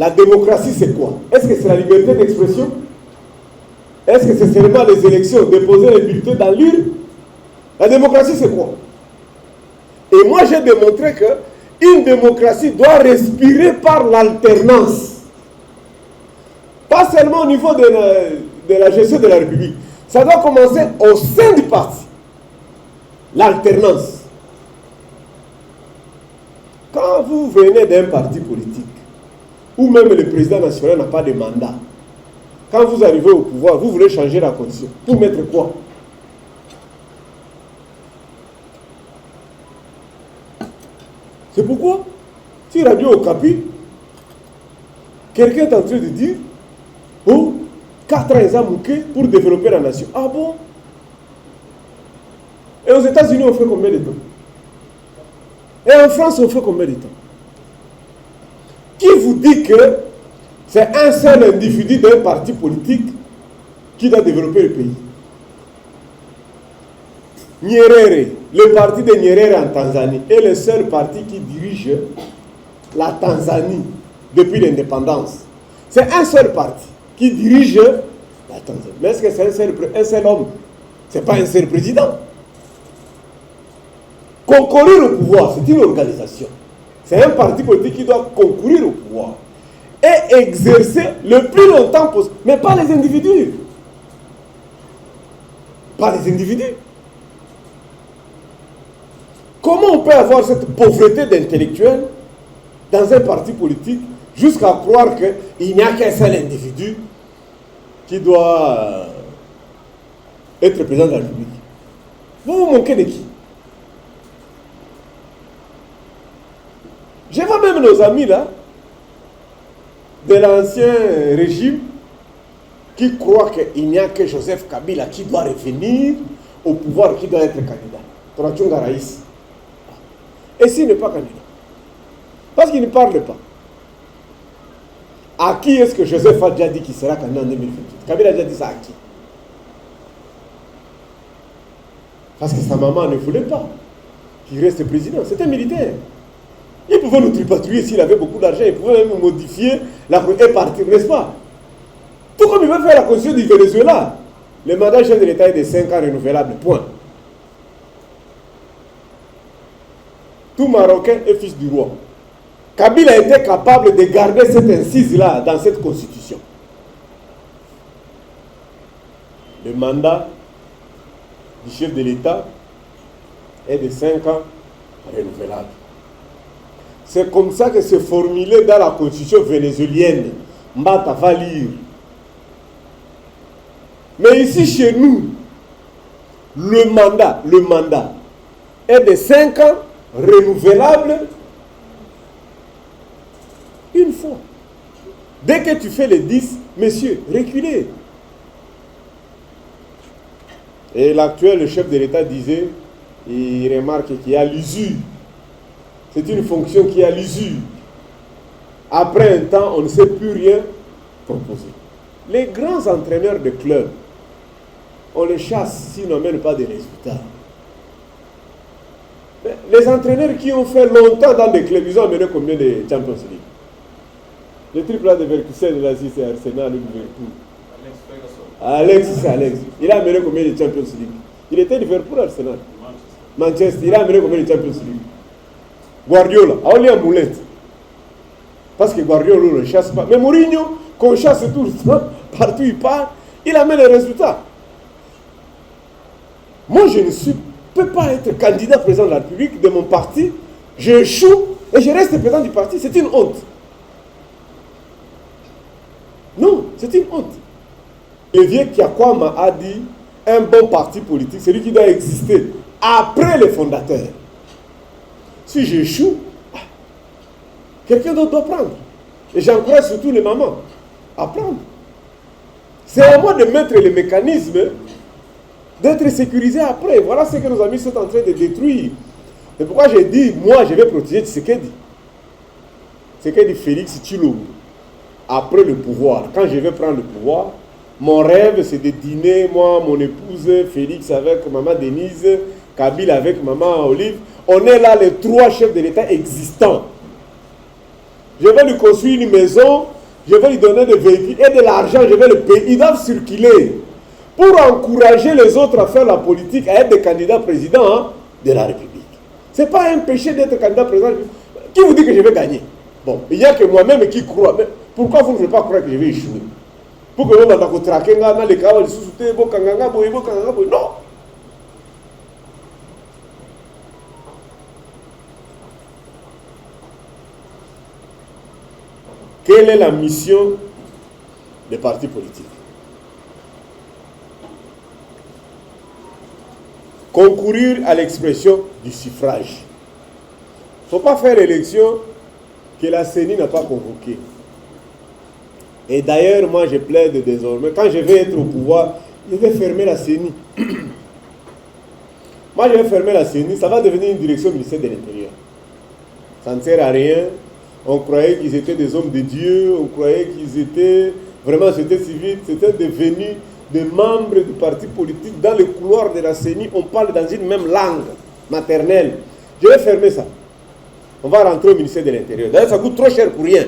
La démocratie, c'est quoi? Est-ce que c'est la liberté d'expression? Est-ce que c'est seulement les élections, déposer les bulletins dans l'urne? La démocratie, c'est quoi? Et moi, j'ai démontré qu'une démocratie doit respirer par l'alternance. Pas seulement au niveau de la gestion de la République. Ça doit commencer au sein du parti. L'alternance. Quand vous venez d'un parti politique, ou même le président national n'a pas de mandat, quand vous arrivez au pouvoir, vous voulez changer la constitution. Pour mettre quoi? C'est pourquoi, si Radio Okapi, quelqu'un est en train de dire, oh, 4 ans, ils ont manqué pour développer la nation. Ah bon? Et aux États-Unis, on fait combien de temps? Et en France, on fait combien de temps? Qui vous dit que c'est un seul individu d'un parti politique qui doit développer le pays? Nyerere, le parti de Nyerere en Tanzanie, est le seul parti qui dirige la Tanzanie depuis l'indépendance. C'est un seul parti qui dirige la Tanzanie. Mais est-ce que c'est un seul homme? Ce n'est pas un seul président. Concourir au pouvoir, c'est une organisation. C'est un parti politique qui doit concourir au pouvoir et exercer le plus longtemps possible. Mais pas les individus. Pas les individus. Comment on peut avoir cette pauvreté d'intellectuels dans un parti politique jusqu'à croire qu'il n'y a qu'un seul individu qui doit être président de la République? Vous vous manquez de qui? Je vois même nos amis là, de l'ancien régime, qui croient qu'il n'y a que Joseph Kabila qui doit revenir au pouvoir, qui doit être candidat. Torachunga Raïs. Et s'il n'est pas candidat? Parce qu'il ne parle pas. À qui est-ce que Joseph a déjà dit qu'il sera candidat en 2028? Kabila a déjà dit ça à qui? Parce que sa maman ne voulait pas qu'il reste président. C'était militaire. Il pouvait nous tripatouiller s'il avait beaucoup d'argent. Il pouvait même modifier la et partir, n'est-ce pas? Tout comme il veut faire la constitution du Venezuela. Le mandat chef de l'État est de 5 ans renouvelable. Point. Tout Marocain est fils du roi. Kabila était capable de garder cette incise-là dans cette constitution. Le mandat du chef de l'État est de 5 ans renouvelable. C'est comme ça que c'est formulé dans la constitution vénézuélienne. Mbata va lire. Mais ici, chez nous, le mandat est de 5 ans renouvelable une fois. Dès que tu fais les 10, messieurs, reculez. Et l'actuel chef de l'État disait, il remarque qu'il y a l'usure. C'est une fonction qui est à l'usure. Après un temps, on ne sait plus rien proposer. Les grands entraîneurs de clubs, on les chasse s'ils n'amènent pas de résultats. Mais les entraîneurs qui ont fait longtemps dans des clubs, ils ont amené combien de Champions League? Le triple A de Verkusen de l'Asie, c'est Arsenal ou Liverpool. Alex, c'est Alex. Il a amené combien de Champions League? Il était Liverpool, Arsenal. Manchester, il a amené combien de Champions League? Guardiola, on lui a moulette. Parce que Guardiola ne chasse pas. Mais Mourinho, qu'on chasse tout le temps, partout il part, il amène les résultats. Moi, je ne peux pas être candidat président de la République de mon parti. J'échoue et je reste président du parti. C'est une honte. Non, c'est une honte. Le vieux Kiakwama a dit, un bon parti politique, c'est lui qui doit exister après les fondateurs. Si j'échoue, quelqu'un d'autre doit prendre. Et j'encourage surtout les mamans à prendre. C'est à moi de mettre les mécanismes, d'être sécurisé après. Voilà ce que nos amis sont en train de détruire. C'est pourquoi j'ai dit, moi, je vais protéger Tshisekedi. Tshisekedi Félix Tshilombo. Après le pouvoir, quand je vais prendre le pouvoir, mon rêve, c'est de dîner, moi, mon épouse, Félix avec maman Denise, Kabila avec maman Olive. On est là, les 3 chefs de l'État existants. je vais lui construire une maison, je vais lui donner des véhicules et de l'argent, je vais le payer. Ils doivent circuler pour encourager les autres à faire la politique, à être des candidats présidents de la République. Ce n'est pas un péché d'être candidat président. Qui vous dit que je vais gagner? Bon, il n'y a que moi-même qui crois. Mais pourquoi vous ne pouvez pas croire que je vais échouer? Pour que vous ne traquez pas dans les cas où vous non. Quelle est la mission des partis politiques? Concourir à l'expression du suffrage. Il ne faut pas faire l'élection que la CENI n'a pas convoquée. Et d'ailleurs, moi je plaide désormais, quand je vais être au pouvoir, je vais fermer la CENI. Moi je vais fermer la CENI, ça va devenir une direction ministère de l'Intérieur. Ça ne sert à rien. On croyait qu'ils étaient des hommes de Dieu, on croyait qu'ils étaient vraiment société civile, c'était devenus des membres du parti politique. Dans les couloirs de la CENI, on parle dans une même langue maternelle. Je vais fermer ça. On va rentrer au ministère de l'Intérieur. D'ailleurs, ça coûte trop cher pour rien.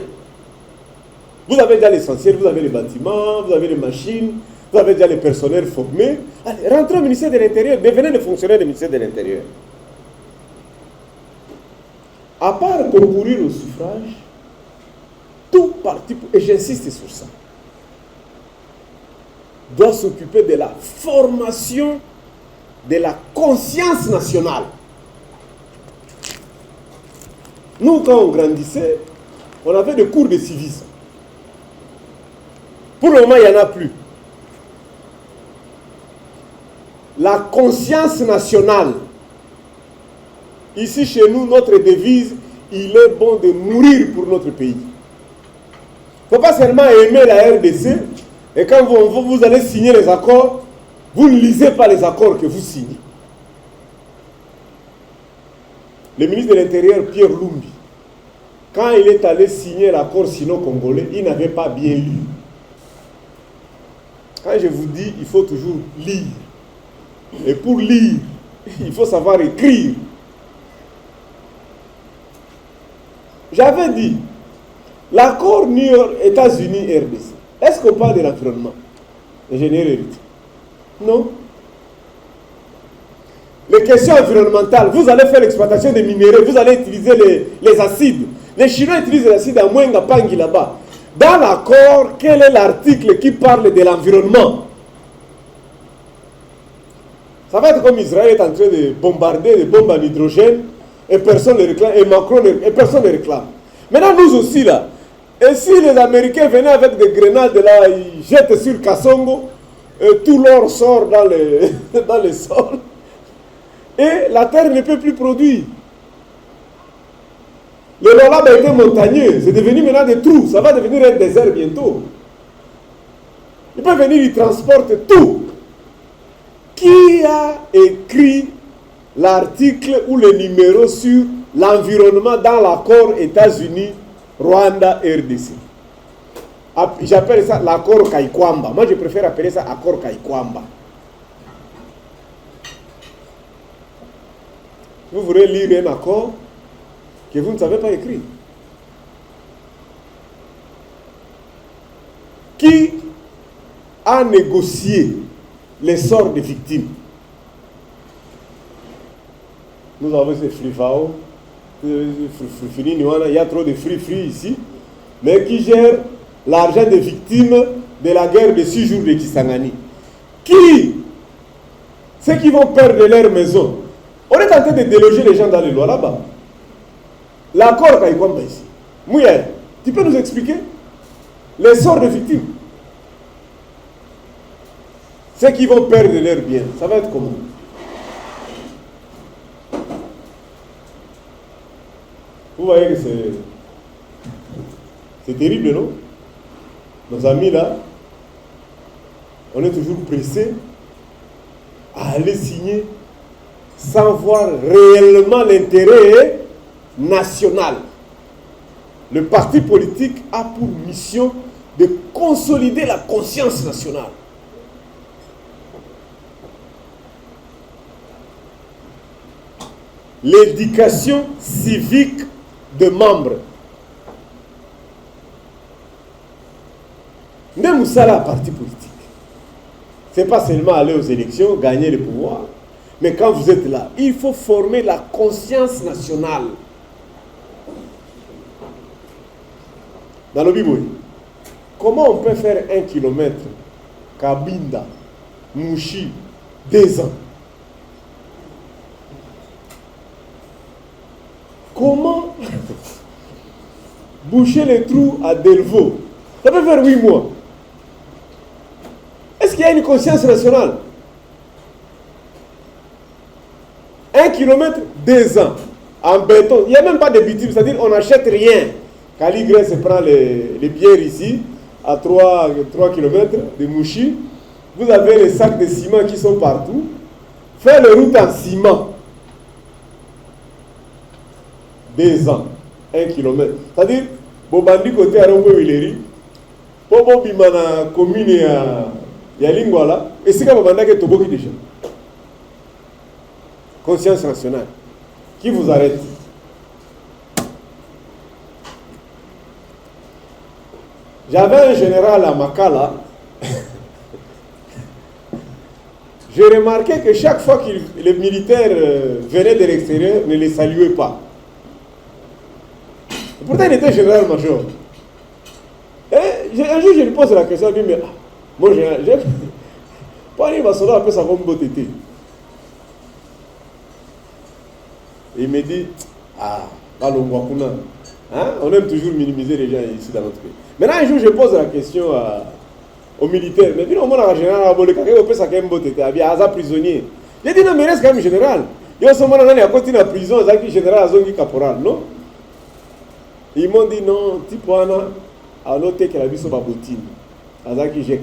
Vous avez déjà l'essentiel, vous avez les bâtiments, vous avez les machines, vous avez déjà les personnels formés. Allez, rentrez au ministère de l'Intérieur, devenez les fonctionnaires du ministère de l'Intérieur. À part concourir au suffrage, tout parti, et j'insiste sur ça, doit s'occuper de la formation de la conscience nationale. Nous, quand on grandissait, on avait des cours de civisme. Pour le moment, il n'y en a plus. La conscience nationale. Ici, chez nous, notre devise, il est bon de mourir pour notre pays. Il ne faut pas seulement aimer la RDC, et quand vous allez signer les accords, vous ne lisez pas les accords que vous signez. Le ministre de l'Intérieur, Pierre Lumbi, quand il est allé signer l'accord sino-congolais, il n'avait pas bien lu. Quand je vous dis, il faut toujours lire. Et pour lire, il faut savoir écrire. J'avais dit, l'accord New York, États-Unis-RDC, est-ce qu'on parle de l'environnement? Ingénieur héritier. Non. Les questions environnementales, vous allez faire l'exploitation des minéraux, vous allez utiliser les acides. Les Chinois utilisent les acides à Mwenga Pangi là-bas. Dans l'accord, quel est l'article qui parle de l'environnement? Ça va être comme Israël est en train de bombarder des bombes en hydrogène et personne ne réclame, et Macron et personne ne réclame. Maintenant, nous aussi là, et si les Américains venaient avec des grenades là, ils jettent sur Kassongo, et tout l'or sort dans les sols, et la terre ne peut plus produire. Le Lolab a été montagneux, c'est devenu maintenant des trous, ça va devenir un désert bientôt. Il peut venir, il transporte tout. Qui a écrit l'article ou le numéro sur l'environnement dans l'accord États-Unis-Rwanda-RDC? J'appelle ça l'accord Kaikwamba. Moi, je préfère appeler ça accord Kaikwamba. Vous voulez lire un accord que vous ne savez pas écrire. Qui a négocié les sorts des victimes? Nous avons ces frifao, il y a trop de free ici, mais qui gère l'argent des victimes de la guerre de 6 jours de Kisangani. Qui? Ceux qui vont perdre leur maison. On est en train de déloger les gens dans les lois là-bas. L'accord Kaikwamba ici. Mouya, tu peux nous expliquer les sorts des victimes? Ceux qui vont perdre leurs biens, ça va être comment? Vous voyez que c'est terrible, non? Nos amis là, on est toujours pressés à aller signer sans voir réellement l'intérêt national. Le parti politique a pour mission de consolider la conscience nationale. L'éducation civique de membres. ça là, parti politique. Ce n'est pas seulement aller aux élections, gagner le pouvoir, mais quand vous êtes là, il faut former la conscience nationale. Dans le Bible, comment on peut faire 1 kilomètre Kabinda, Mouchi, 2 ans? Comment boucher les trous à Delvaux? Ça peut faire 8 mois. Est-ce qu'il y a une conscience nationale? 1 kilomètre, 2 ans. En béton. Il n'y a même pas de bitume. C'est-à-dire qu'on n'achète rien. Caligrès se prend les pierres ici, à 3 km de Mouchi. Vous avez les sacs de ciment qui sont partout. Faire les routes en ciment. 2 ans. 1 km. C'est-à-dire, Bobandi côté à Rombo Wileri, Bobo Bimana commune ya Lingwala, et c'est comme Bobanda qui Toboki déjà. Conscience nationale. Qui vous arrête? J'avais un général à Makala. J'ai remarqué que chaque fois que les militaires venaient de l'extérieur, ne les saluaient pas. Et pourtant, il était général-major. Un jour, je lui pose la question, je lui dis, mais mon général, pas aller ma soldat, après ça va me botter. Et il me dit, on aime toujours minimiser les gens ici dans notre pays. Maintenant, un jour, je pose la question aux militaires. Mais dis non, moi, le général, il peut s'accueillir il y a un prisonnier. J'ai dit non, mais il reste quand même général. Il y a ce moment-là, il y a continué la prison, il y a général, il y a caporal, non? Ils m'ont dit non, type Wana, à l'hôtel qu'il a vu sur ma bottine. Il y a G4.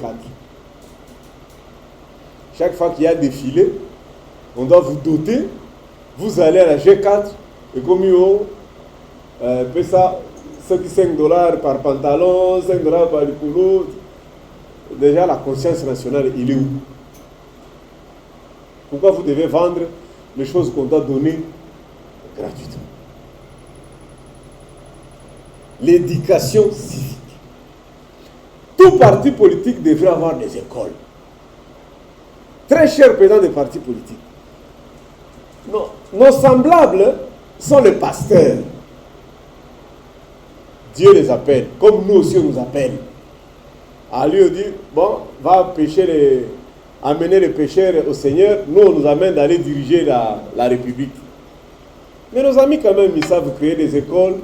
Chaque fois qu'il y a défilé, on doit vous doter. Vous allez à la G4 et comme il ça, $5 par pantalon, $5 par le boulot. Déjà, la conscience nationale, il est où? Pourquoi vous devez vendre les choses qu'on doit donner gratuitement? L'éducation civique. Tout parti politique devrait avoir des écoles. Très cher président des partis politiques. Non, nos semblables sont les pasteurs. Dieu les appelle, comme nous aussi on nous appelle. À lui on dit, bon, va pêcher amener les pécheurs au Seigneur, nous on nous amène d'aller diriger la République. Mais nos amis quand même, ils savent créer des écoles,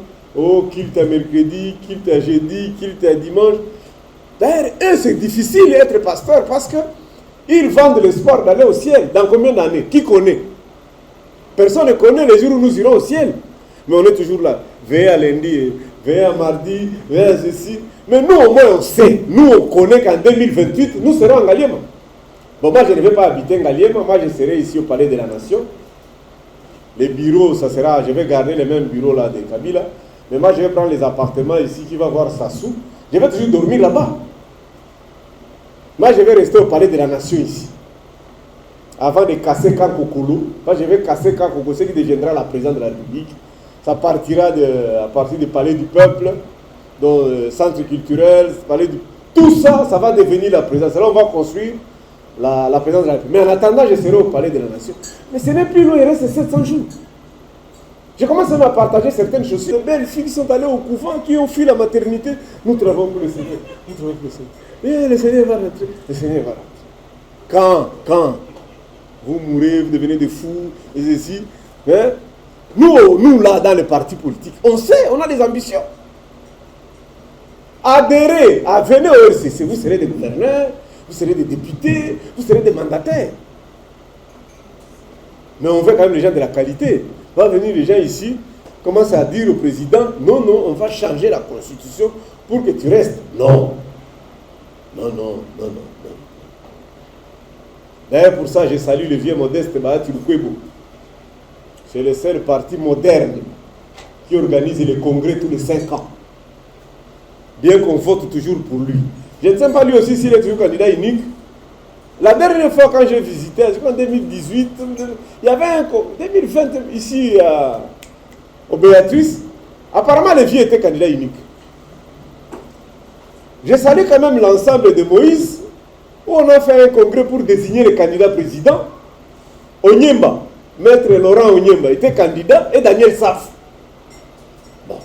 culte à mercredi, culte à jeudi, culte à dimanche. D'ailleurs, eux c'est difficile d'être pasteur parce que ils vendent l'espoir d'aller au ciel. Dans combien d'années? Qui connaît? Personne ne connaît les jours où nous irons au ciel. Mais on est toujours là. Veillez à lundi, veillez à mardi, veillez à ceci. Mais nous, au moins, on sait. Nous, on connaît qu'en 2028, nous serons en Galiema. Bon, moi, je ne vais pas habiter en Galiema. Moi, je serai ici au Palais de la Nation. Les bureaux, ça sera... Je vais garder les mêmes bureaux là de Kabila. Mais moi, je vais prendre les appartements ici qui va voir Sassou. Je vais toujours dormir là-bas. Moi, je vais rester au Palais de la Nation ici. Avant de casser Kankokolo, moi je vais casser Kankokolo, ce qui deviendra la présidente de la République. Ça partira à partir du Palais du Peuple, donc centre culturel, palais du... Tout ça, ça va devenir la présidence. Là, on va construire la présidence de la République. Mais en attendant, je serai au Palais de la Nation. Mais ce n'est plus loin, il reste 700 jours. Je commence à partager certaines choses. Les belles filles qui sont allées au couvent, qui ont fui la maternité. Nous travaillons pour le Seigneur. Nous travaillons pour le Seigneur. Et le Seigneur va rentrer. Le Seigneur va rentrer. Quand vous mourrez, vous devenez des fous, et ceci. Hein? Nous, là, dans les partis politiques, on sait, on a des ambitions. Adhérez, venez au RCC, vous serez des gouverneurs, vous serez des députés, vous serez des mandataires. Mais on veut quand même les gens de la qualité. Va venir les gens ici, commencent à dire au président, non, on va changer la constitution pour que tu restes. Non. D'ailleurs, pour ça, je salue le vieux modeste Bahati Lukwebo. C'est le seul parti moderne qui organise les congrès tous les 5 ans. Bien qu'on vote toujours pour lui. Je ne sais pas lui aussi s'il est toujours candidat unique. La dernière fois quand j'ai visité, en 2018, il y avait un 2020 ici au Béatrice. Apparemment, le vieux était candidat unique. Je salue quand même l'ensemble de Moïse, où on a fait un congrès pour désigner le candidat président. Onyemba, maître Laurent Onyemba, était candidat, et Daniel Saf. Bon,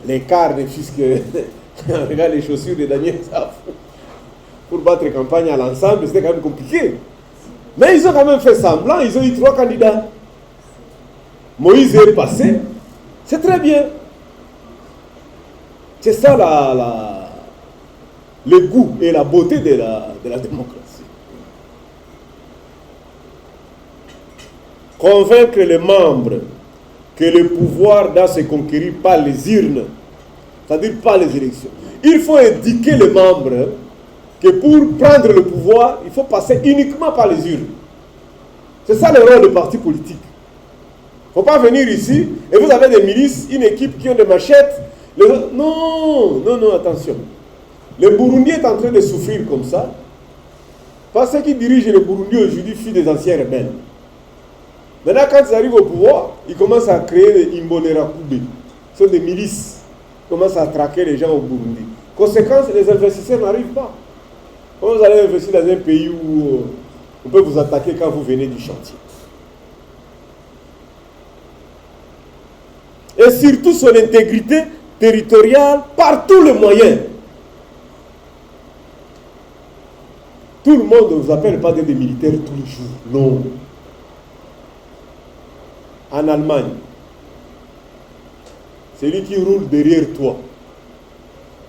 l'écart de fisc, regarde les chaussures de Daniel Saf. Pour battre campagne à l'ensemble, c'était quand même compliqué. Mais ils ont quand même fait semblant, ils ont eu 3 candidats. Moïse est passé, c'est très bien. C'est ça le goût et la beauté de la démocratie. Convaincre les membres que le pouvoir doit se conquérir par les urnes, c'est-à-dire par les élections. Il faut éduquer les membres que pour prendre le pouvoir, il faut passer uniquement par les urnes. C'est ça le rôle des partis politiques. Il ne faut pas venir ici et vous avez des milices, une équipe qui ont des machettes. Non, attention. Le Burundi est en train de souffrir comme ça parce qu'ils dirigent le Burundi aujourd'hui fut des anciens rebelles. Maintenant, quand ils arrivent au pouvoir, ils commencent à créer des Imbonerakube. Ce sont des milices. Ils commencent à traquer les gens au Burundi. Conséquence, les investisseurs n'arrivent pas. Comment vous allez investir dans un pays où on peut vous attaquer quand vous venez du chantier? Et surtout son intégrité territoriale par tous les moyens. Tout le monde ne vous appelle pas des militaires tous les jours. Non. En Allemagne, celui qui roule derrière toi,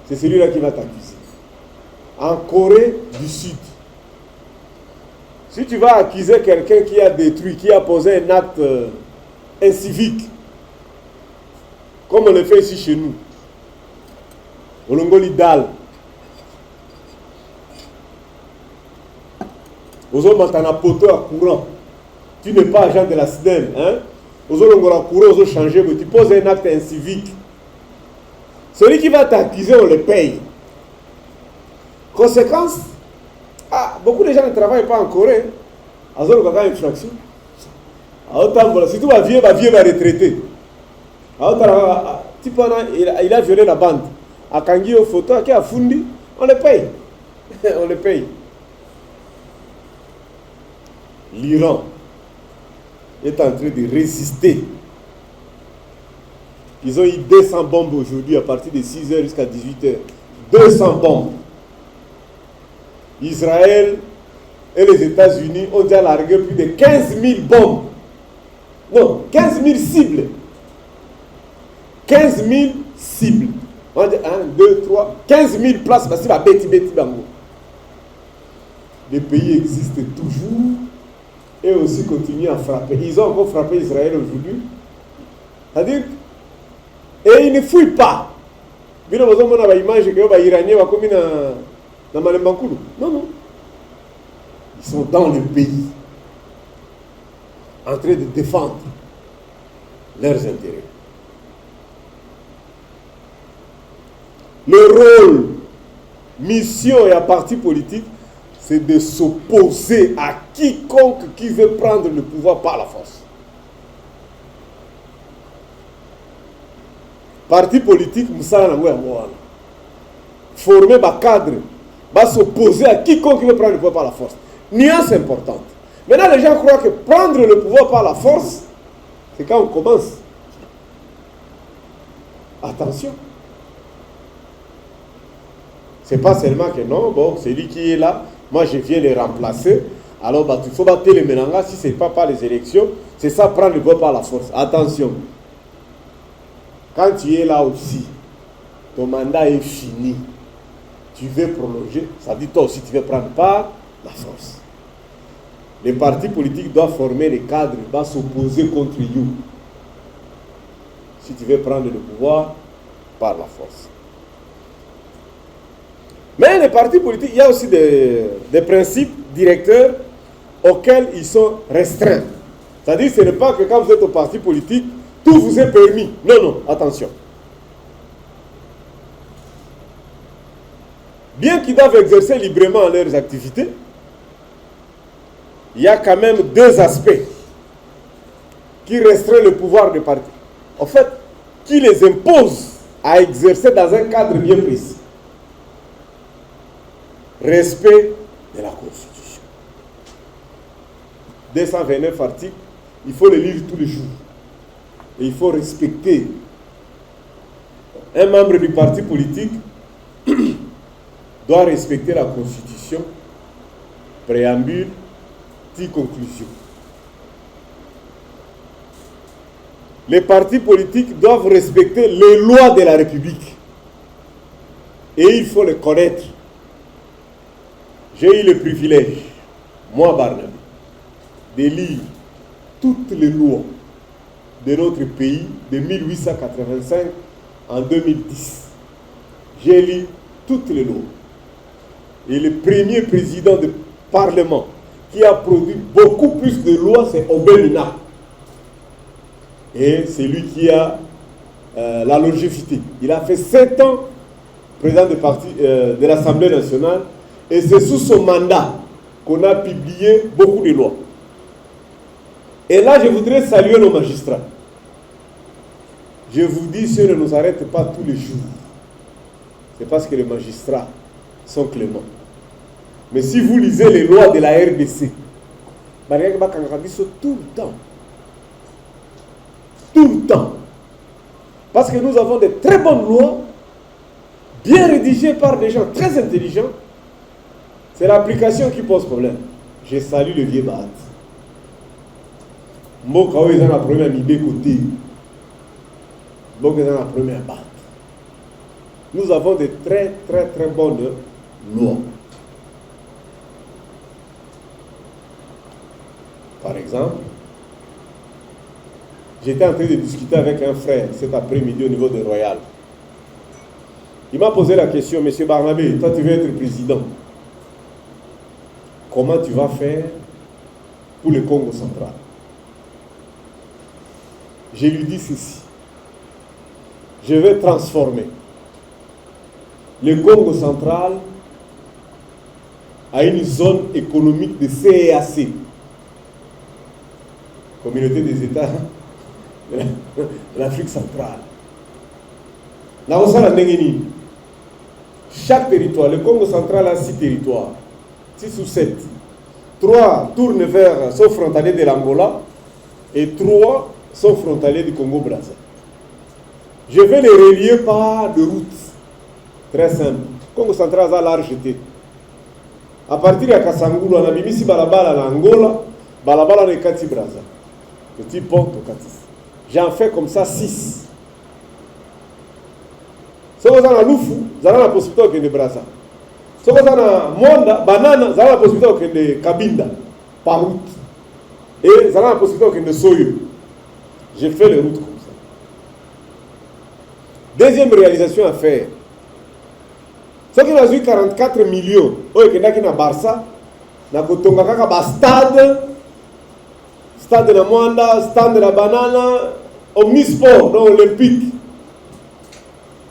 c'est celui-là qui va t'accuser. En Corée du Sud, si tu vas accuser quelqu'un qui a détruit, qui a posé un acte incivique, comme on le fait ici chez nous, au Longoli Dal, aux hommes en poteau à courant, tu n'es pas agent de la SDEM, hein? Aux hommes à courant, aux hommes changer, mais tu poses un acte incivique. Celui qui va t'accuser, on le paye. Conséquence, beaucoup de gens ne travaillent pas en Corée. Ils ont une infraction. Si tu vas vieux, va retraiter. Il a violé la bande. À Kangi au photo, qui a fundi, on le paye. On le paye. L'Iran est en train de résister. Ils ont eu 200 bombes aujourd'hui à partir de 6h jusqu'à 18h. 200 bombes. Israël et les États-Unis ont déjà largué plus de 15 000 bombes. Non, 15 000 cibles. 15 000 cibles. 1, 2, 3, 15 000 places. Les pays existent toujours et aussi continuent à frapper. Ils ont encore frappé Israël aujourd'hui. C'est-à-dire, et ils ne fouillent pas. Non, non. Ils sont dans le pays, en train de défendre leurs intérêts. Le rôle, mission et à parti politique, c'est de s'opposer à quiconque qui veut prendre le pouvoir par la force. Parti politique, former un cadre, va s'opposer à quiconque qui veut prendre le pouvoir par la force. Nuance importante. Maintenant, les gens croient que prendre le pouvoir par la force, c'est quand on commence. Attention. C'est pas seulement que non, bon, c'est lui qui est là, moi je viens le remplacer. Alors, il faut battre les mélanges, si ce n'est pas par les élections, c'est ça, prendre le pouvoir par la force. Attention. Quand tu es là aussi, ton mandat est fini. Tu veux prolonger, ça dit toi aussi tu veux prendre part la force. Les partis politiques doivent former les cadres, doivent s'opposer contre you. Si tu veux prendre le pouvoir par la force. Mais les partis politiques, il y a aussi des principes directeurs auxquels ils sont restreints. C'est-à-dire que ce n'est pas que quand vous êtes au parti politique, tout vous est permis. Non, attention. Bien qu'ils doivent exercer librement leurs activités, il y a quand même 2 aspects qui restreignent le pouvoir des partis. En fait, qui les imposent à exercer dans un cadre bien précis. respect de la Constitution. 229 articles, il faut les lire tous les jours. Et il faut respecter. Un membre du parti politique doit respecter la Constitution, préambule, conclusion. Les partis politiques doivent respecter les lois de la République. Et il faut les connaître. J'ai eu le privilège, moi Barnabé, de lire toutes les lois de notre pays de 1885 en 2010. J'ai lu toutes les lois. Et le premier président du Parlement qui a produit beaucoup plus de lois, c'est Obelina. Et c'est lui qui a la longévité. Il a fait 7 ans président de l'Assemblée nationale. Et c'est sous son mandat qu'on a publié beaucoup de lois. Et là, je voudrais saluer nos magistrats. Je vous dis, ceux ne nous arrêtent pas tous les jours. C'est parce que les magistrats sont cléments. Mais si vous lisez les lois de la RDC, tout le temps. Tout le temps. Parce que nous avons de très bonnes lois, bien rédigées par des gens très intelligents. C'est l'application qui pose problème. Je salue le vieux Bahat. Mokao est dans la première idée côté. Mokao est dans la première Bahat. Nous avons de très très très bonnes lois. Par exemple, j'étais en train de discuter avec un frère cet après-midi au niveau de Royal. Il m'a posé la question, Monsieur Barnabé, toi tu veux être président. Comment tu vas faire pour le Congo central? Je lui dis ceci. Je vais transformer le Congo central à une zone économique de CEAC. Communauté des États de l'Afrique centrale. Chaque territoire, le Congo central a 6 territoires, 6 ou 7. 3 tournent vers, sont frontaliers de l'Angola et 3 sont frontaliers du Congo-Brazza. Je vais les relier par de routes. Très simple. Congo central a largeté. À partir de Kasangulu, on a mis ici Balabala l'Angola, Balabala de Kati Brazza. Petit pont au Katis. J'en fais comme ça 6. Si vous avez un Lufu, vous avez la possibilité de Brazza. Si vous avez un Monda, Banana, vous avez la possibilité de Kabinda, par route. Et vous avez la possibilité de Soyo. J'ai fait les routes comme ça. Deuxième réalisation à faire. Ce qui a eu 44 millions, qui est à Barça, na kotonga kaka ba stade de la Mwanda, stade de la Banana, omnisport, non olympique.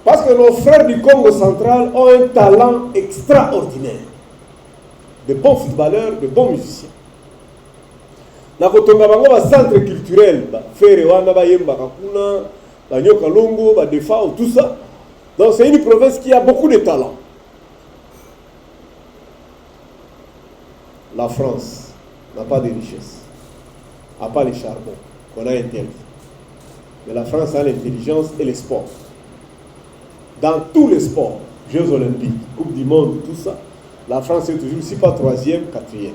Parce que nos frères du Congo central ont un talent extraordinaire. De bons footballeurs, de bons musiciens. Na kotonga bango ba centre culturel, ba Fere wana ba Yemba Kakuna, ba Nyoka Longo, ba Defao, tout ça. Donc c'est une province qui a beaucoup de talent. La France n'a pas de richesse, à part les charbons qu'on a interdit. Mais la France a l'intelligence et les sports. Dans tous les sports, Jeux olympiques, Coupe du monde, tout ça, la France est toujours, si pas 3e, 4e.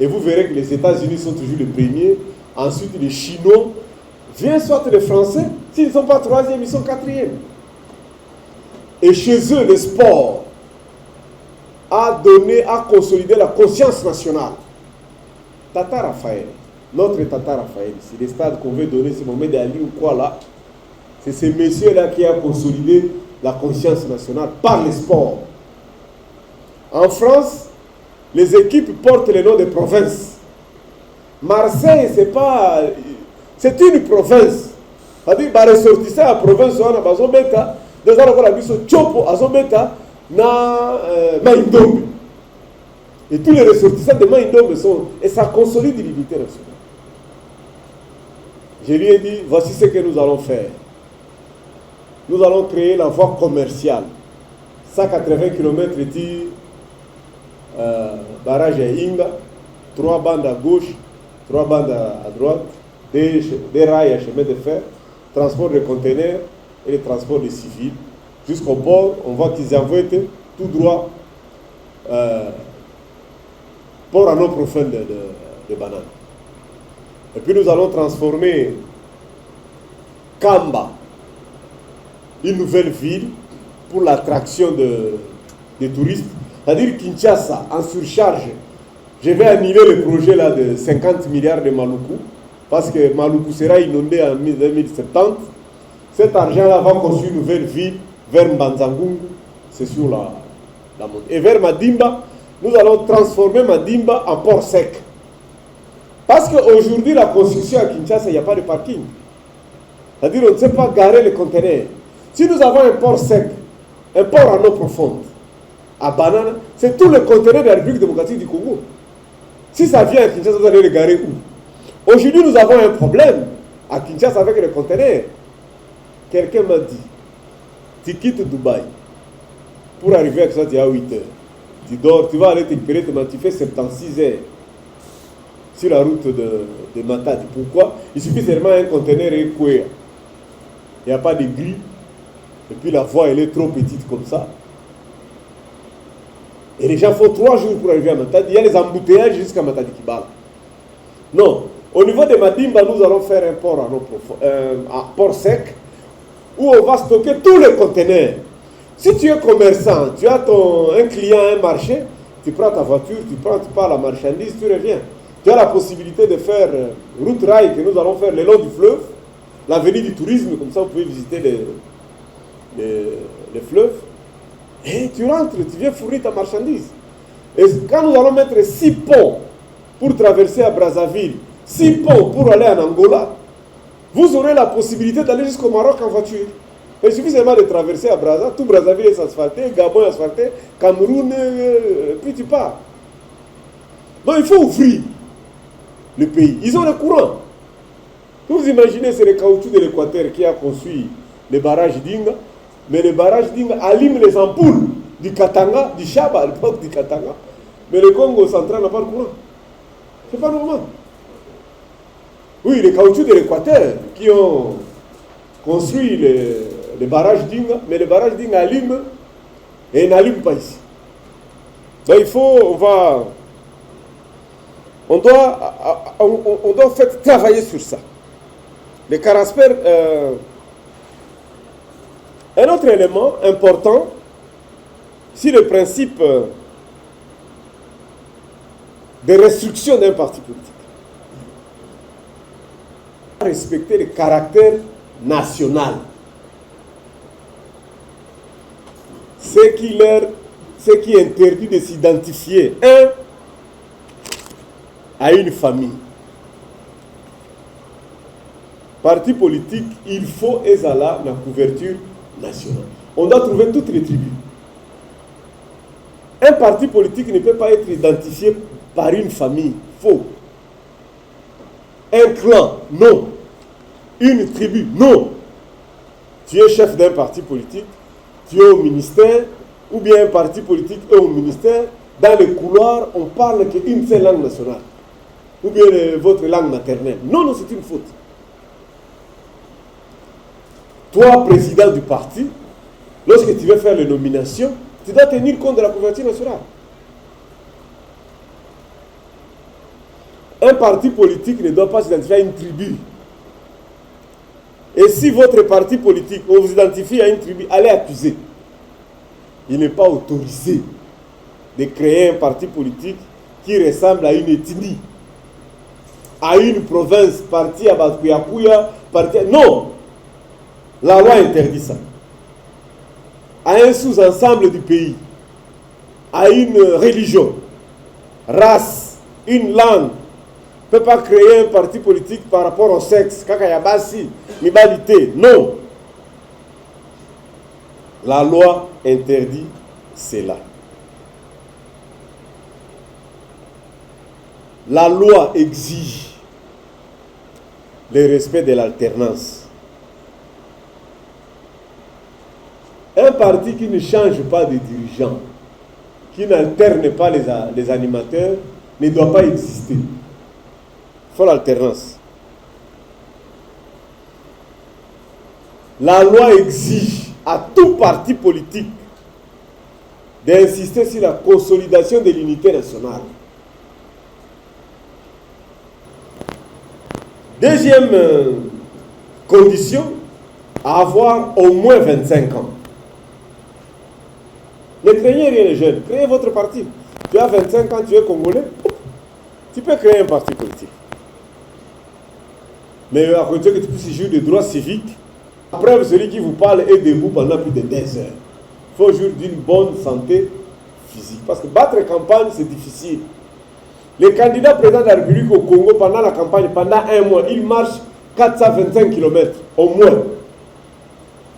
Et vous verrez que les États-Unis sont toujours les premiers. Ensuite, les Chinois. Viens soit les Français. S'ils ne sont pas 3e, ils sont 4e. Et chez eux, le sport a consolidé la conscience nationale. Tata Raphaël, notre Tata Raphaël, c'est les stades qu'on veut donner, c'est Mohamed Ali ou quoi là. C'est ces messieurs-là qui ont consolidé la conscience nationale par le sport. En France, les équipes portent le nom de provinces. Marseille, c'est une province. C'est-à-dire, ressortissant à la province, on a Bazobeta, deux ans encore la biso Chopo, Azobeta, na Maïndombe. Et tous les ressortissants de Maïndombe sont. Et ça consolide l'unité nationale. Je lui ai dit, voici ce que nous allons faire. Nous allons créer la voie commerciale. 180 km barrage à Inga, 3 bandes à gauche, 3 bandes à droite, des rails à chemin de fer, transport de conteneurs et le transport de civils. Jusqu'au port, on voit qu'ils envoient tout droit port en eau profonde de bananes. Et puis nous allons transformer Kamba, une nouvelle ville pour l'attraction des touristes. C'est-à-dire Kinshasa, en surcharge. Je vais annuler le projet là de 50 milliards de Maluku, parce que Maluku sera inondé en 2070. Cet argent-là va construire une nouvelle ville vers Mbanzangungu, c'est sur la montée. Et vers Madimba, nous allons transformer Madimba en port sec. Parce qu'aujourd'hui, la construction à Kinshasa, il n'y a pas de parking. C'est-à-dire on ne sait pas garer les conteneurs. Si nous avons un port sec, un port en eau profonde, à Banana, c'est tout le conteneur de la République démocratique du Congo. Si ça vient à Kinshasa, vous allez le garer où? Aujourd'hui, nous avons un problème à Kinshasa avec les conteneurs. Quelqu'un m'a dit, tu quittes Dubaï pour arriver à Kinshasa, tu es à 8 heures. Tu dors, tu vas aller te récupérer, tu fais 76 heures sur la route de Matadi. Pourquoi? Il suffit seulement un conteneur et courir. Il n'y a pas de grille. Et puis la voie, elle est trop petite comme ça. Et les gens font 3 jours pour arriver à Matadi. Il y a les embouteillages jusqu'à Matadi Kibala. Non. Au niveau de Madimba, nous allons faire un port en eau profonde, un port sec, où on va stocker tous les conteneurs. Si tu es commerçant, tu as un client à un marché, tu prends ta voiture, tu pars la marchandise, tu reviens. Tu as la possibilité de faire route rail que nous allons faire le long du fleuve, l'avenue du tourisme, comme ça vous pouvez visiter les fleuves. Et tu rentres, tu viens fournir ta marchandise. Et quand nous allons mettre 6 ponts pour traverser à Brazzaville, 6 ponts pour aller en Angola, vous aurez la possibilité d'aller jusqu'au Maroc en voiture. Il suffit seulement de traverser à Brazzaville, tout Brazzaville est asphalté, Gabon est asphalté, Cameroun, puis tu pars. Donc il faut ouvrir le pays. Ils ont le courant. Vous imaginez, c'est le caoutchouc de l'Équateur qui a construit les barrages d'Inga, mais les barrages d'Inga allument les ampoules du Katanga, du Chaba à l'époque du Katanga, mais le Congo central n'a pas le courant. C'est pas normal. Oui, les caoutchoucs de l'Équateur qui ont construit les barrages d'Inga, mais les barrages d'Inga allument et n'allument pas ici. Donc il faut, on doit faire travailler sur ça. Le Carasper, un autre élément important, si le principe de restriction d'un parti politique, respecter le caractère national, ce qui interdit de s'identifier, à une famille. Parti politique, il faut ezala la couverture nationale. On doit trouver toutes les tribus. Un parti politique ne peut pas être identifié par une famille. Faux. Un clan, non. Une tribu, non. Tu es chef d'un parti politique, tu es au ministère, ou bien un parti politique est au ministère. Dans les couloirs, on parle qu'une seule langue nationale. Ou bien votre langue maternelle. Non, non, c'est une faute. Toi, président du parti, lorsque tu veux faire les nominations, tu dois tenir compte de la couverture nationale. Un parti politique ne doit pas s'identifier à une tribu. Et si votre parti politique, on vous identifie à une tribu, allez accuser. Il n'est pas autorisé de créer un parti politique qui ressemble à une ethnie, à une province, partie à Batkuyakuya, partie... Non! La loi interdit ça. À un sous-ensemble du pays, à une religion, race, une langue, ne peut pas créer un parti politique par rapport au sexe, kakayabasi, mibalité. Non. La loi interdit cela. La loi exige le respect de l'alternance. Un parti qui ne change pas de dirigeant, qui n'alterne pas les animateurs ne doit pas exister. Il faut l'alternance. La loi exige à tout parti politique d'insister sur la consolidation de l'unité nationale. Deuxième condition, avoir au moins 25 ans. Ne craignez rien les jeunes, créez votre parti. Tu as 25 ans, tu es congolais, tu peux créer un parti politique. Mais à côté que tu puisses jouir des droits civiques, la preuve, celui qui vous parle est debout pendant plus de 10 heures. Il faut jouir d'une bonne santé physique. Parce que battre campagne, c'est difficile. Les candidats présidents de la République au Congo, pendant la campagne, pendant un mois, ils marchent 425 km au moins.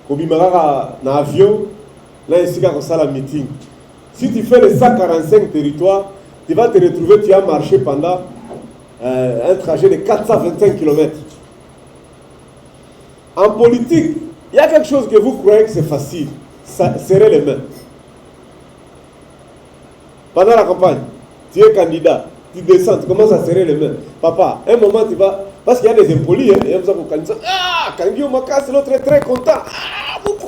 Au Bimara, dans l'avion, là, ici, quand on a la meeting. Si tu fais les 145 territoires, tu vas te retrouver, tu as marché pendant un trajet de 425 km. En politique, il y a quelque chose que vous croyez que c'est facile. Serrer les mains. Pendant la campagne, tu es candidat, tu descends, tu commences à serrer les mains. Papa, un moment tu vas... Parce qu'il y a des impolis, hein, il y a besoin qu'on candidat. Ah, quand Guillaume Macasse, l'autre est très content. Ah, beaucoup.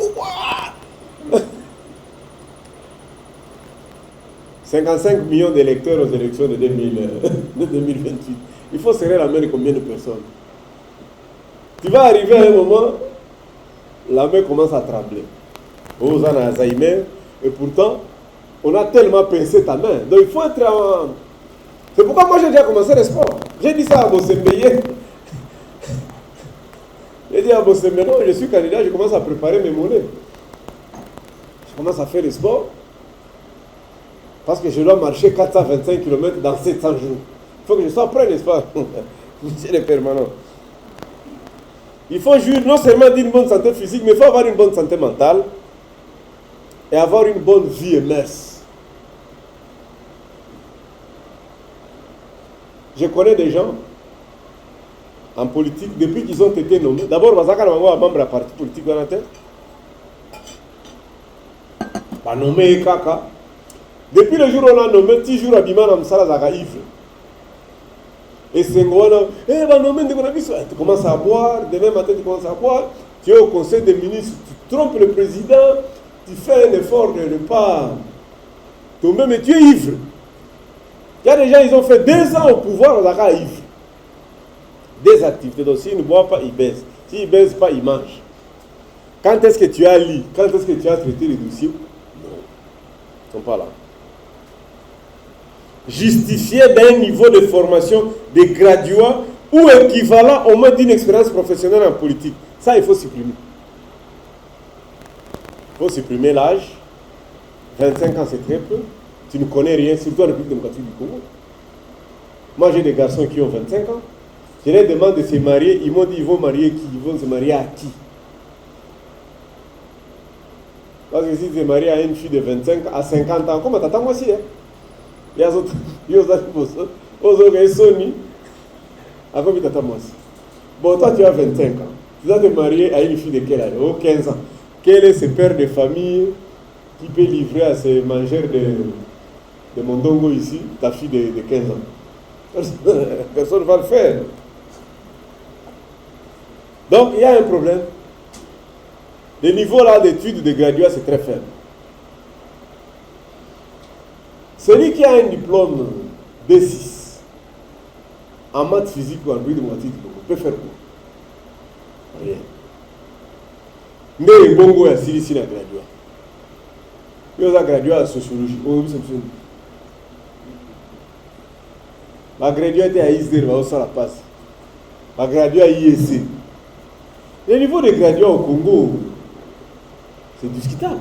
55 millions d'électeurs aux élections de 2028. Il faut serrer la main de combien de personnes? Tu vas arriver à un moment, la main commence à trembler. Vous en avez Alzheimer, et pourtant, on a tellement pincé ta main. Donc il faut être en... C'est pourquoi moi j'ai déjà commencé le sport. J'ai dit ça à Bossembeye. J'ai dit à Bossembeye, non, je suis candidat, je commence à préparer mes mollets. Je commence à faire le sport. Parce que je dois marcher 425 km dans 700 jours. Il faut que je sois prêt, n'est-ce pas? C'est le permanent. Il faut jouir non seulement d'une bonne santé physique, mais il faut avoir une bonne santé mentale et avoir une bonne vie immerse. Je connais des gens en politique, depuis qu'ils ont été nommés. D'abord, Bazaka Namango, membre de la parti politique dans la tête. Pas nommé Kaka. Depuis le jour où on a nommé, 10 jours à Bima, on a ivre. Et c'est quoi, tu commences à boire, demain matin tu commences à boire, tu es au conseil des ministres, tu trompes le président, tu fais un effort de ne pas tomber, mais tu es ivre. Il y a des gens, ils ont fait 2 ans au pouvoir, on a ivre. Des activités, donc s'ils ne boivent pas, ils baissent. S'ils ne baissent pas, ils mangent. Quand est-ce que tu as lu? Quand est-ce que tu as traité les dossiers? Non, ils ne sont pas là. Justifié d'un niveau de formation des graduats ou équivalent au moins d'une expérience professionnelle en politique. Ça, il faut supprimer. Il faut supprimer l'âge. 25 ans, c'est très peu. Tu ne connais rien, surtout en République démocratique du Congo. Moi, j'ai des garçons qui ont 25 ans. Je leur demande de se marier. Ils m'ont dit, ils vont marier qui? Ils vont se marier à qui? Parce que si tu es marié à une fille de 25 à 50 ans, comment t'attends moi aussi, hein? Il y a d'autres, il y a d'autres Sony. Avant, il t'attend moi aussi. Bon, toi, tu as 25 ans. Tu dois te marier à une fille de quel âge? Oh, 15 ans. Quel est ce père de famille qui peut livrer à ces mangeurs de Mondongo ici, ta fille de 15 ans? Personne ne va le faire. Donc, il y a un problème. Le niveau là d'études de graduat, c'est très faible. Celui qui a un diplôme B6 en maths physique ou en bruit de moitié peut faire quoi? Rien. Mais bongo est ici la graduat. Il y a graduat en sociologie. La graduat était à ISDR, va aussi la passe. La graduat à IEC. Le niveau de graduat au Congo, c'est discutable.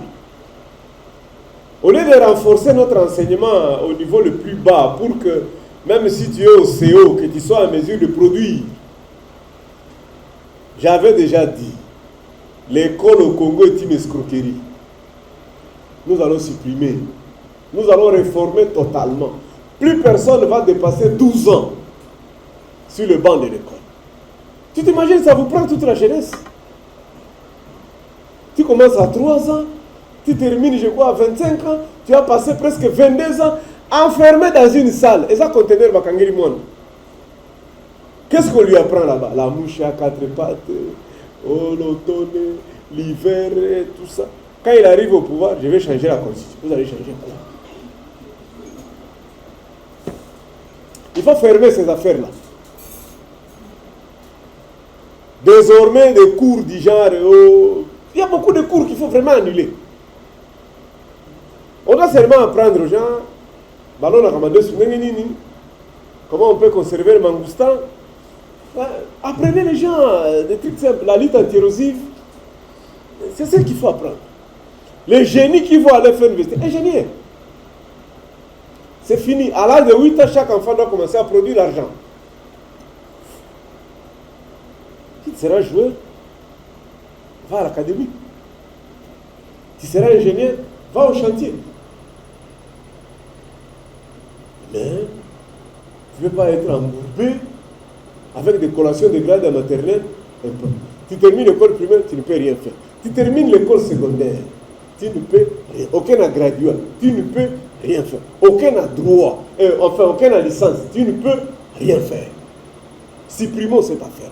Au lieu de renforcer notre enseignement au niveau le plus bas pour que, même si tu es au CO, que tu sois en mesure de produire. J'avais déjà dit, l'école au Congo est une escroquerie. Nous allons supprimer. Nous allons réformer totalement. Plus personne ne va dépasser 12 ans sur le banc de l'école. Tu t'imagines, ça vous prend toute la jeunesse. Tu commences à 3 ans. Tu termines, je crois, à 25 ans, tu as passé presque 22 ans enfermé dans une salle. Et ça, conteneur Bakangeli Moine. Qu'est-ce qu'on lui apprend là-bas? La mouche à quatre pattes, oh, l'automne, l'hiver, tout ça. Quand il arrive au pouvoir, je vais changer la constitution. Vous allez changer quoi? Il faut fermer ces affaires-là. Désormais, des cours du genre, oh, il y a beaucoup de cours qu'il faut vraiment annuler. On doit seulement apprendre aux gens, comment on peut conserver le mangoustan. Apprenez les gens des trucs simples, la lutte anti-érosive. C'est ce qu'il faut apprendre. Les génies qui vont aller faire investir, ingénieur. C'est fini. À l'âge de 8 ans, chaque enfant doit commencer à produire l'argent. Si tu seras joueur, va à l'académie. Tu seras ingénieur, va au chantier. Mais tu ne peux pas être embourbé avec des collations de grade à maternelle. Tu termines l'école primaire, tu ne peux rien faire. Tu termines l'école secondaire, tu ne peux rien. Aucun n'a gradué, tu ne peux rien faire. Aucun n'a droit, enfin aucun n'a licence, tu ne peux rien faire. Supprimons cette affaire-là.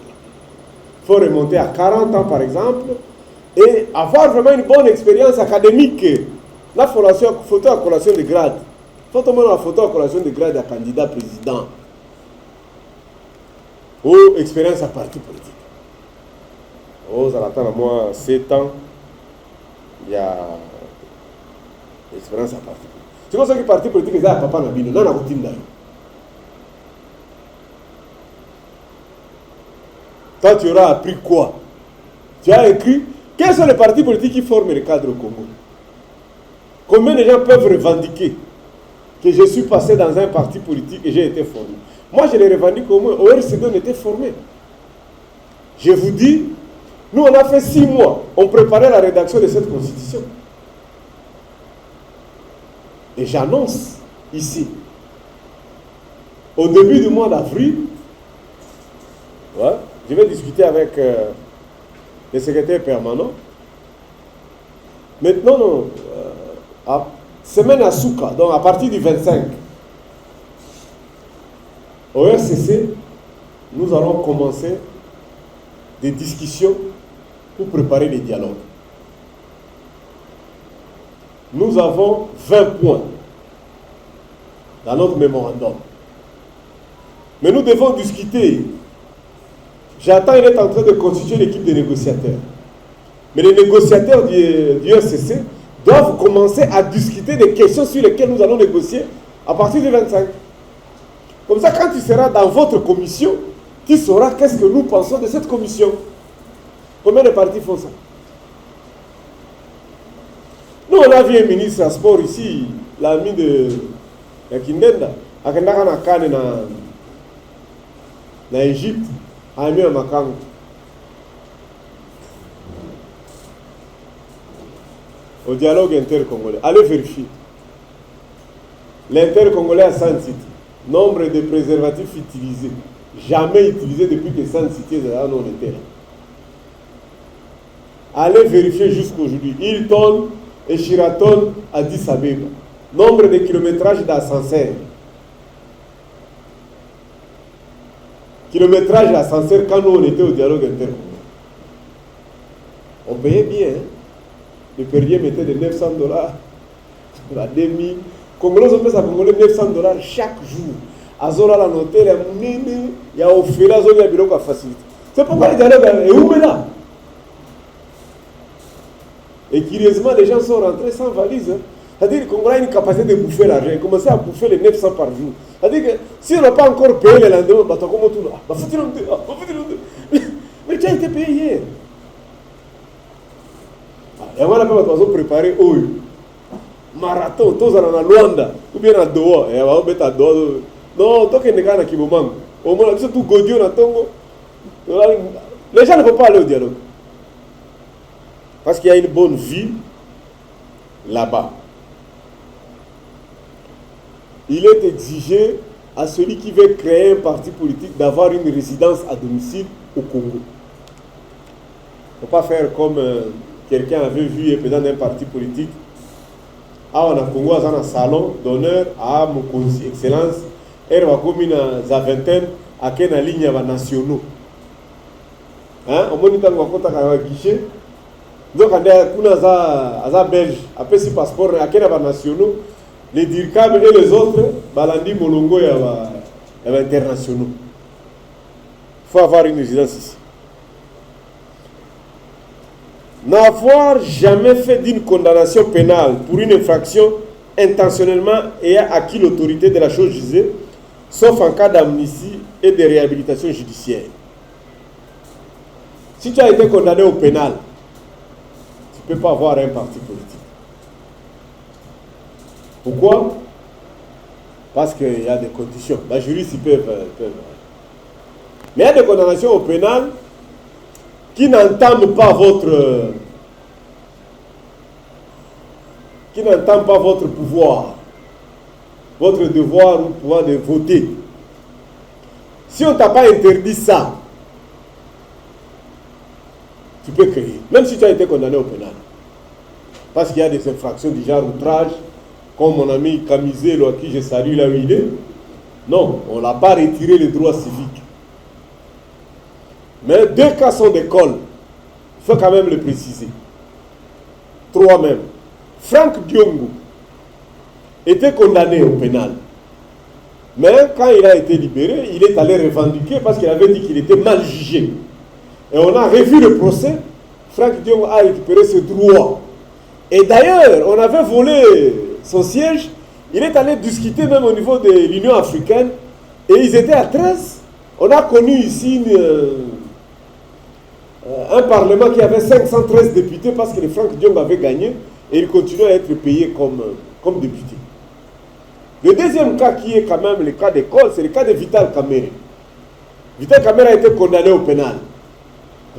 Il faut remonter à 40 ans par exemple et avoir vraiment une bonne expérience académique. La photo à collation de grade. Faut la photo à collation de grade à candidat président. Ou expérience à parti politique. Oh, ça attend à moi 7 ans. Il y a expérience à parti politique. C'est comme ça que le parti politique est à papa Nabino. Non, on a toi, tu auras appris quoi? Tu as écrit quels sont les partis politiques qui forment le cadre au Congo? Combien de gens peuvent revendiquer que je suis passé dans un parti politique et j'ai été formé? Moi, je les revendique au moins. Au RCD, on était formé. Je vous dis, nous, on a fait 6 mois. On préparait la rédaction de cette constitution. Et j'annonce ici, au début du mois d'avril, je vais discuter avec le secrétaire permanent. Maintenant, semaine à Souka, donc à partir du 25, au RCC, nous allons commencer des discussions pour préparer les dialogues. Nous avons 20 points dans notre mémorandum. Mais nous devons discuter. J'attends, il est en train de constituer l'équipe de négociateurs. Mais les négociateurs du RCC doivent commencer à discuter des questions sur lesquelles nous allons négocier à partir du 25. Comme ça, quand tu seras dans votre commission, tu sauras qu'est-ce que nous pensons de cette commission. Combien de partis font ça? Nous, on a vu un ministre à sport ici, l'ami de Kindenda, à Kane en Égypte, à Amir Makango. Au dialogue intercongolais. Allez vérifier. L'intercongolais à San City. Nombre de préservatifs utilisés. Jamais utilisés depuis que San City est là, on était là. Allez vérifier jusqu'aujourd'hui. Hilton et Sheraton à Addis Abeba. Nombre de kilométrages d'ascenseur. Kilométrage d'ascenseur quand nous on était au dialogue intercongolais. On payait bien. Hein? Le périer mettait de $900 à 2000. Congolais, on peut ça Congolais $900 chaque jour. Azola la noter, il y a au fil, il y a bureau qui facilite. C'est pourquoi le dialogue est où là? Et curieusement, les gens sont rentrés sans valise. Hein. C'est-à-dire qu'on a une capacité de bouffer l'argent. Ils commençaient à bouffer les 900 par jour. C'est-à-dire que si on n'a pas encore payé le lendemain, bah, comment tout là? Mais tu as été payé hier. Et voilà, on va préparer au marathon, tous en Luanda, ou bien à Doha. Et on va mettre à Doha. Non, tant qu'il n'y a pas de manque. Au moins, tout Godio dans Tongo. Les gens ne vont pas aller au dialogue. Parce qu'il y a une bonne vie là-bas. Il est exigé à celui qui veut créer un parti politique d'avoir une résidence à domicile au Congo. Il ne faut pas faire comme quelqu'un avait vu un président d'un parti politique, on a Congo dans un salon d'honneur à Mokonzi, Excellence, et on a commis dans vingtaine à quelle ligne nationaux. On moniteur on compte à guichet. Donc on a belge, après ce passeport à quel nationaux, les DIRCAM et les autres, balandi molongo et internationaux. Il faut avoir une résidence ici. N'avoir jamais fait d'une condamnation pénale pour une infraction intentionnellement ayant acquis l'autorité de la chose jugée, sauf en cas d'amnistie et de réhabilitation judiciaire. Si tu as été condamné au pénal, tu ne peux pas avoir un parti politique. Pourquoi? Parce qu'il y a des conditions. Les juristes peuvent. Mais il y a des condamnations au pénal qui n'entament pas votre pouvoir, votre devoir ou pouvoir de voter. Si on ne t'a pas interdit ça, tu peux créer, même si tu as été condamné au pénal. Parce qu'il y a des infractions du genre outrage, comme mon ami Camizelo, à qui je salue là où il est. Non, on ne l'a pas retiré les droits civiques. Mais 2 cas sont d'école. Il faut quand même le préciser. 3 même. Franck Diongo était condamné au pénal. Mais quand il a été libéré, il est allé revendiquer parce qu'il avait dit qu'il était mal jugé. Et on a revu le procès. Franck Diongo a récupéré ses droits. Et d'ailleurs, on avait volé son siège. Il est allé discuter même au niveau de l'Union africaine. Et ils étaient à 13. On a connu ici un parlement qui avait 513 députés parce que le Franck Diongo avait gagné. Et il continue à être payé comme député. Le deuxième cas qui est quand même le cas d'école, c'est le cas de Vital Kamerhe. Vital Kamerhe a été condamné au pénal.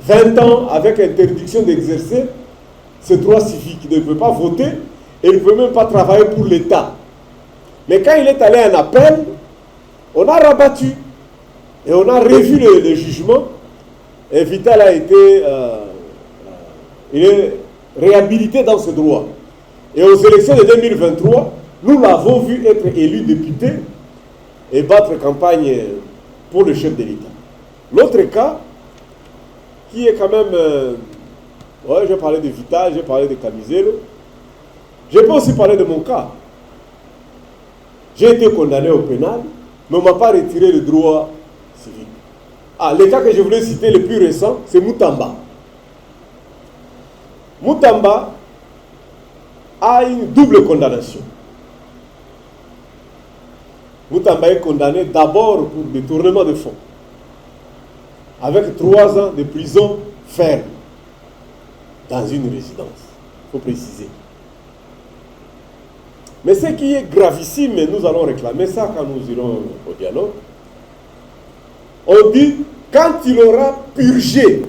20 ans avec interdiction d'exercer ses droits civiques. Il ne peut pas voter et il ne peut même pas travailler pour l'État. Mais quand il est allé en appel, on a rabattu et on a revu le jugement. Et Vital a été il est réhabilité dans ses droits. Et aux élections de 2023, nous l'avons vu être élu député et battre campagne pour le chef de l'État. L'autre cas, qui est quand même... j'ai parlé de Vital, j'ai parlé de Camizelo. Je peux aussi parler de mon cas. J'ai été condamné au pénal, mais on ne m'a pas retiré le droit civique. Le cas que je voulais citer, le plus récent, c'est Moutamba. Moutamba a une double condamnation. Moutamba est condamné d'abord pour détournement de fonds, avec 3 ans de prison ferme dans une résidence. Il faut préciser. Mais ce qui est gravissime, et nous allons réclamer ça quand nous irons au dialogue, on dit quand il aura purgé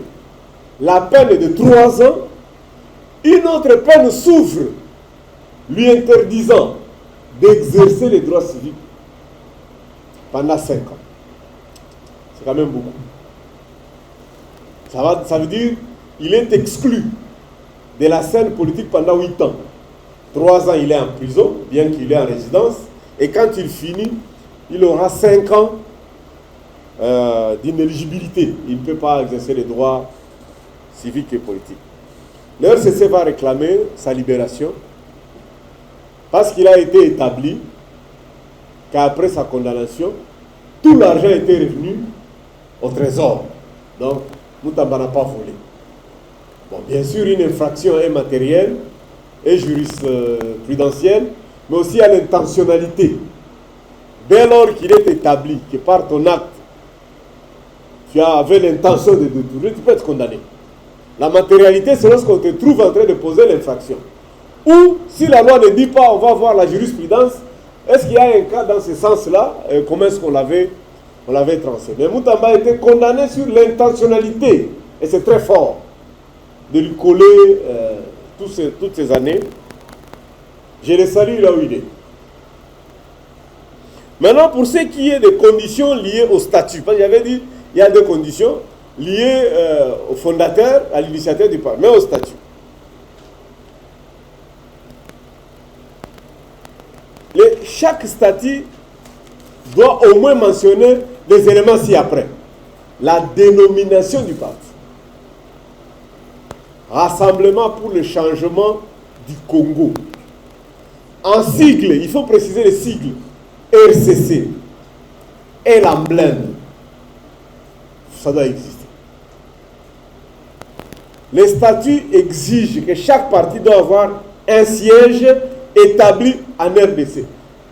la peine de 3 ans, une autre peine s'ouvre, lui interdisant d'exercer les droits civiques pendant 5 ans. C'est quand même beaucoup. Ça veut dire qu'il est exclu de la scène politique pendant 8 ans. 3 ans, il est en prison, bien qu'il est en résidence. Et quand il finit, il aura 5 ans d'inéligibilité. Il ne peut pas exercer les droits civiques et politiques. Le RCC va réclamer sa libération parce qu'il a été établi qu'après sa condamnation, tout l'argent était revenu au trésor. Donc, Moutamba n'a pas volé. Bon, bien sûr, une infraction est matérielle et jurisprudentielle, mais aussi à l'intentionnalité. Dès lors qu'il est établi que par ton acte, tu avais l'intention de détourner, tu peux être condamné. La matérialité, c'est lorsqu'on te trouve en train de poser l'infraction. Ou, si la loi ne dit pas, on va voir la jurisprudence, est-ce qu'il y a un cas dans ce sens-là? Comment est-ce qu'on l'avait tranché? Mais Moutamba a été condamné sur l'intentionnalité. Et c'est très fort de lui coller toutes ces années. Je le salue là où il est. Maintenant, pour ce qui est des conditions liées au statut, parce que j'avais dit, il y a 2 conditions liées au fondateur, à l'initiateur du parti, mais au statut. chaque statut doit au moins mentionner les éléments ci-après. La dénomination du parti. Rassemblement pour le changement du Congo. En sigle, il faut préciser les sigles. RCC. Et l'emblème. Ça doit exister. Les statuts exigent que chaque parti doit avoir un siège établi en RDC.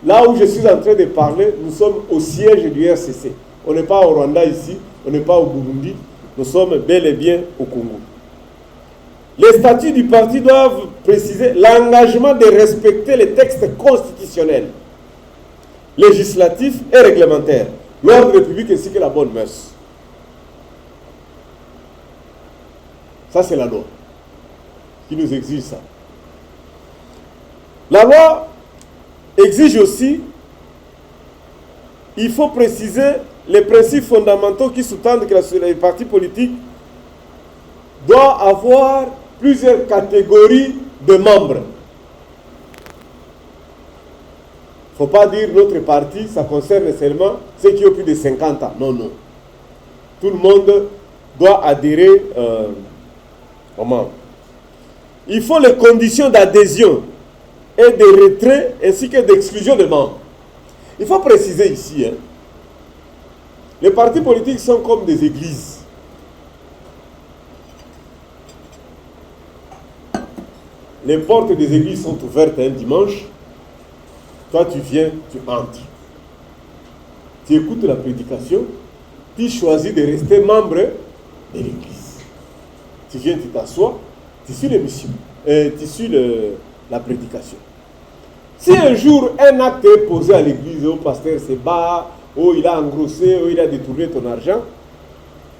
Là où je suis en train de parler, nous sommes au siège du RCC. On n'est pas au Rwanda ici, on n'est pas au Burundi, nous sommes bel et bien au Congo. Les statuts du parti doivent préciser l'engagement de respecter les textes constitutionnels, législatifs et réglementaires, l'ordre public ainsi que la bonne mœurs. Ça, c'est la loi qui nous exige ça. La loi exige aussi, il faut préciser les principes fondamentaux qui sous-tendent que les partis politiques doivent avoir plusieurs catégories de membres. Il ne faut pas dire notre parti, ça concerne seulement ceux qui ont plus de 50 ans. Non, non. Tout le monde doit adhérer aux membres. Il faut les conditions d'adhésion et de retrait ainsi que d'exclusion des membres. Il faut préciser ici, les partis politiques sont comme des églises. Les portes des églises sont ouvertes un dimanche. Toi, tu viens, tu entres. Tu écoutes la prédication. Tu choisis de rester membre de l'église. Tu viens, tu t'assois. Tu suis l'émission. Tu suis la prédication. Si un jour un acte est posé à l'église, au pasteur se bat, ou il a engrossé, ou il a détourné ton argent,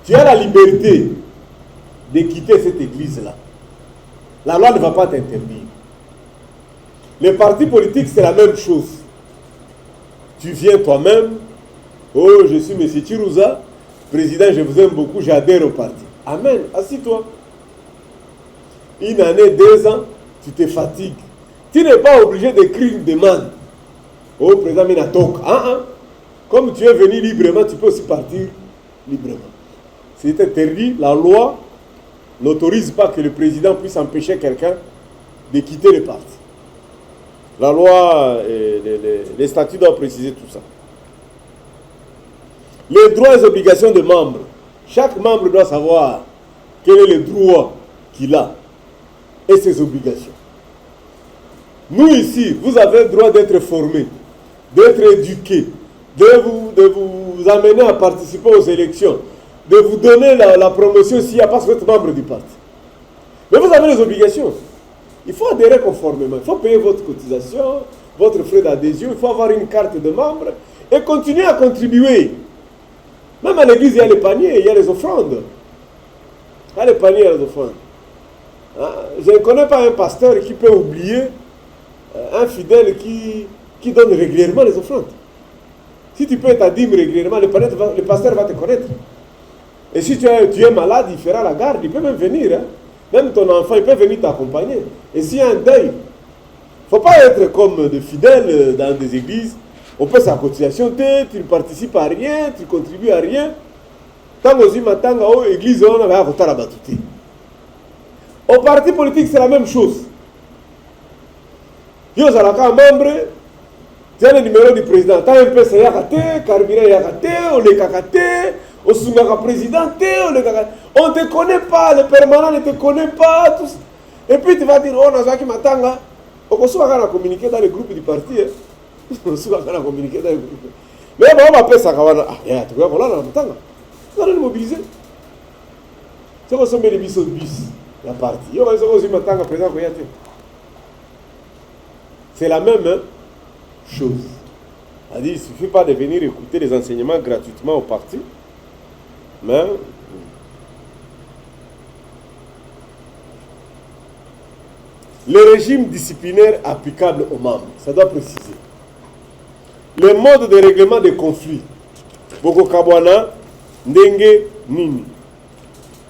tu as la liberté de quitter cette église-là. La loi ne va pas t'interdire. Les partis politiques, c'est la même chose. Tu viens toi-même, oh, je suis M. Chirouza, président, je vous aime beaucoup, j'adhère au parti. Amen, assis-toi. Une année, 2 ans, tu te fatigues. Tu n'es pas obligé d'écrire une demande. Oh, président Minatok, comme tu es venu librement, tu peux aussi partir librement. C'est interdit, la loi n'autorise pas que le président puisse empêcher quelqu'un de quitter le parti. La loi, les statuts doivent préciser tout ça. Les droits et obligations des membres. Chaque membre doit savoir quel est le droit qu'il a et ses obligations. Nous ici, vous avez le droit d'être formé, d'être éduqué, de vous amener à participer aux élections, de vous donner la promotion s'il n'y a pas que vous êtes membre du parti. Mais vous avez les obligations. Il faut adhérer conformément. Il faut payer votre cotisation, votre frais d'adhésion. Il faut avoir une carte de membre et continuer à contribuer. Même à l'église, il y a les paniers, il y a les offrandes. Il y a les paniers, il y a les offrandes. Je ne connais pas un pasteur qui peut oublier un fidèle qui donne régulièrement les offrandes. Si tu payes ta dîme régulièrement, le pasteur va te connaître. Et si tu es malade, il fera la garde, il peut même venir. Même ton enfant, il peut venir t'accompagner. Et s'il y a un deuil, il ne faut pas être comme des fidèles dans des églises. On paie sa cotisation, tu ne participes à rien, tu ne contribues à rien. Tant que aux églises, on va voter la batuté. Au parti politique, c'est la même chose. Yo, ça un membre, tu as le numéro du président. Tu as un peu, c'est Yakate, Carmina Yakate, on est Kakate. On ne te connaît pas, le permanent ne te connaît pas. Tout. Et puis tu vas dire, oh, Nazaki Matanga, on va communiquer dans le groupe du parti. On va communiquer dans le groupe. Mais on va appeler ça. Tu vas voir là, Matanga. On va le mobiliser. C'est comme ça que les bis au bis, la partie. On va dire, Matanga, président, c'est la même chose. C'est-à-dire, il ne suffit pas de venir écouter les enseignements gratuitement au parti. Mais le régime disciplinaire applicable aux membres, ça doit préciser. Le mode de règlement des conflits. Boko Kabwana, Ndenge, Nini.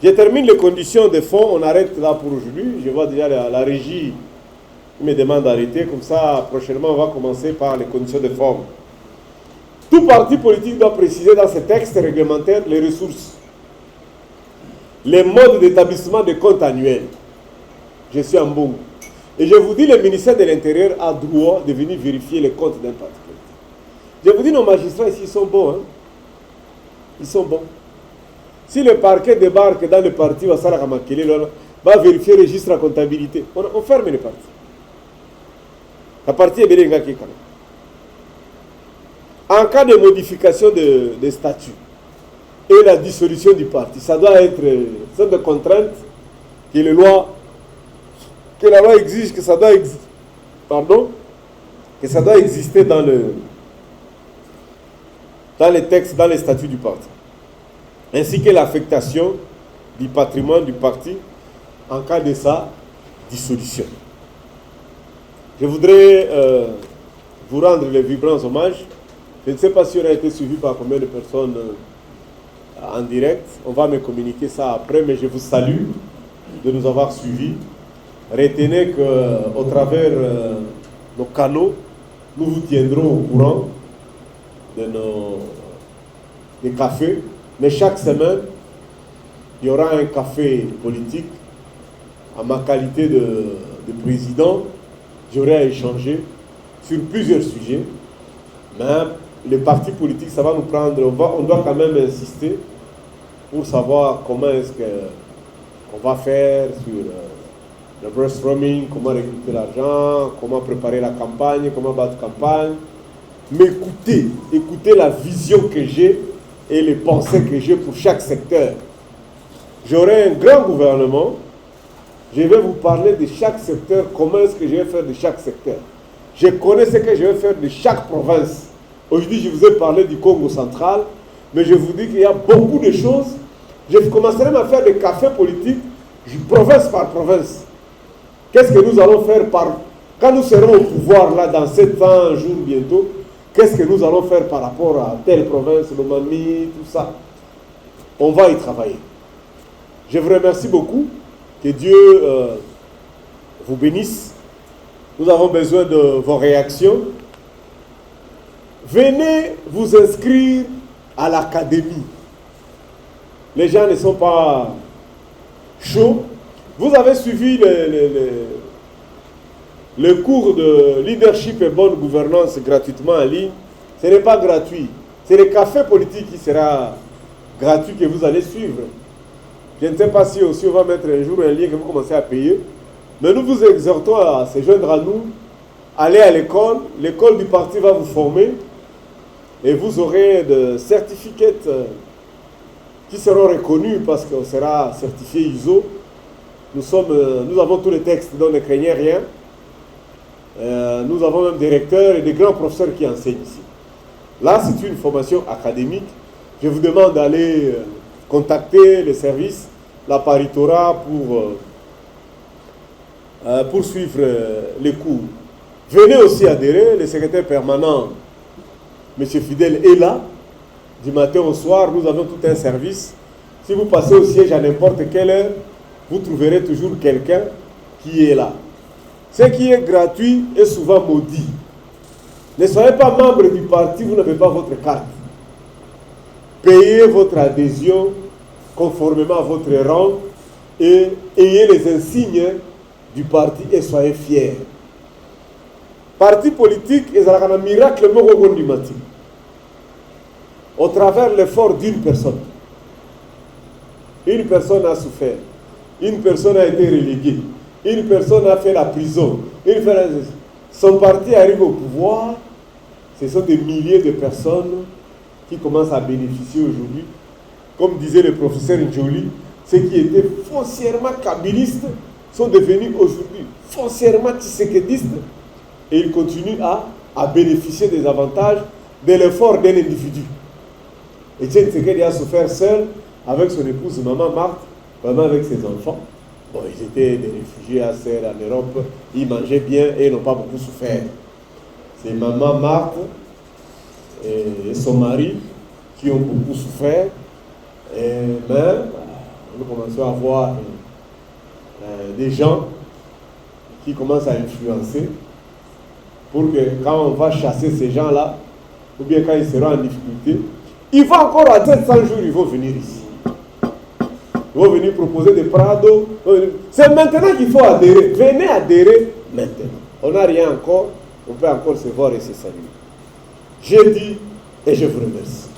Je termine les conditions de fond, on arrête là pour aujourd'hui. Je vois déjà la régie Il me demande d'arrêter, comme ça, prochainement, on va commencer par les conditions de forme. Tout parti politique doit préciser dans ses textes réglementaires les ressources, les modes d'établissement des comptes annuels. Je suis en bon. Et je vous dis, le ministère de l'Intérieur a droit de venir vérifier les comptes d'un parti politique. Je vous dis, nos magistrats ici sont bons. Hein? Ils sont bons. Si le parquet débarque dans le parti, va vérifier le registre à comptabilité. On ferme le parti. La partie est bien engagée quand même. En cas de modification de statut et la dissolution du parti, ça doit être une de contrainte que la loi exige que ça doit exister. Que ça doit exister dans les textes, dans les statuts du parti. Ainsi que l'affectation du patrimoine du parti en cas de sa dissolution. Je voudrais vous rendre les vibrants hommages. Je ne sais pas si on a été suivi par combien de personnes en direct. On va me communiquer ça après, mais je vous salue de nous avoir suivis. Retenez qu'au travers nos canaux, nous vous tiendrons au courant des cafés. Mais chaque semaine, il y aura un café politique. En ma qualité de président, j'aurai à échanger sur plusieurs sujets. Mais les partis politiques, ça va nous prendre, on doit quand même insister pour savoir comment est-ce qu'on va faire sur le brainstorming, comment recruter l'argent, comment préparer la campagne, comment battre campagne. Mais écoutez la vision que j'ai et les pensées que j'ai pour chaque secteur. J'aurai un grand gouvernement. Je vais vous parler de chaque secteur, comment est-ce que je vais faire de chaque secteur. Je connais ce que je vais faire de chaque province. Aujourd'hui, je vous ai parlé du Congo central, mais je vous dis qu'il y a beaucoup de choses. Je commencerai à faire des cafés politiques, province par province. Qu'est-ce que nous allons faire quand nous serons au pouvoir, là, dans 700 jours bientôt, qu'est-ce que nous allons faire par rapport à telle province, le Mami, tout ça. On va y travailler. Je vous remercie beaucoup. Que Dieu vous bénisse. Nous avons besoin de vos réactions. Venez vous inscrire à l'académie. Les gens ne sont pas chauds. Vous avez suivi le cours de leadership et bonne gouvernance gratuitement en ligne. Ce n'est pas gratuit. C'est le café politique qui sera gratuit que vous allez suivre. Je ne sais pas si aussi on va mettre un jour un lien que vous commencez à payer. Mais nous vous exhortons à se joindre à nous. Allez à l'école. L'école du parti va vous former. Et vous aurez des certificats qui seront reconnus parce qu'on sera certifié ISO. Nous avons tous les textes, donc ne craignez rien. Nous avons même des recteurs et des grands professeurs qui enseignent ici. Là, c'est une formation académique. Je vous demande d'aller contacter les services, la Paritora pour suivre les cours. Venez aussi adhérer, le secrétaire permanent, M. Fidèle, est là. Du matin au soir, nous avons tout un service. Si vous passez au siège à n'importe quelle heure, vous trouverez toujours quelqu'un qui est là. Ce qui est gratuit est souvent maudit. Ne soyez pas membre du parti, vous n'avez pas votre carte. Payez votre adhésion conformément à votre rang et ayez les insignes du parti et soyez fiers. Parti politique est un miracle du matin. Au travers l'effort d'une personne. Une personne a souffert. Une personne a été reléguée. Une personne a fait la prison. Son parti arrive au pouvoir. Ce sont des milliers de personnes qui commencent à bénéficier aujourd'hui. Comme disait le professeur Njoli, ceux qui étaient foncièrement kabylistes sont devenus aujourd'hui foncièrement tshisekidistes et ils continuent à bénéficier des avantages de l'effort d'un individu. Etienne Tshisekedi a souffert seul avec son épouse Maman Marthe, vraiment avec ses enfants. Bon, ils étaient des réfugiés à Serre en Europe, ils mangeaient bien et ils n'ont pas beaucoup souffert. C'est Maman Marthe et son mari qui ont beaucoup souffert. Et même, nous commençons à voir des gens qui commencent à influencer pour que quand on va chasser ces gens-là, ou bien quand ils seront en difficulté, ils vont encore à 700 jours, ils vont venir ici. Ils vont venir proposer des prados. C'est maintenant qu'il faut adhérer. Venez adhérer maintenant. On n'a rien encore, on peut encore se voir et se saluer. J'ai dit et je vous remercie.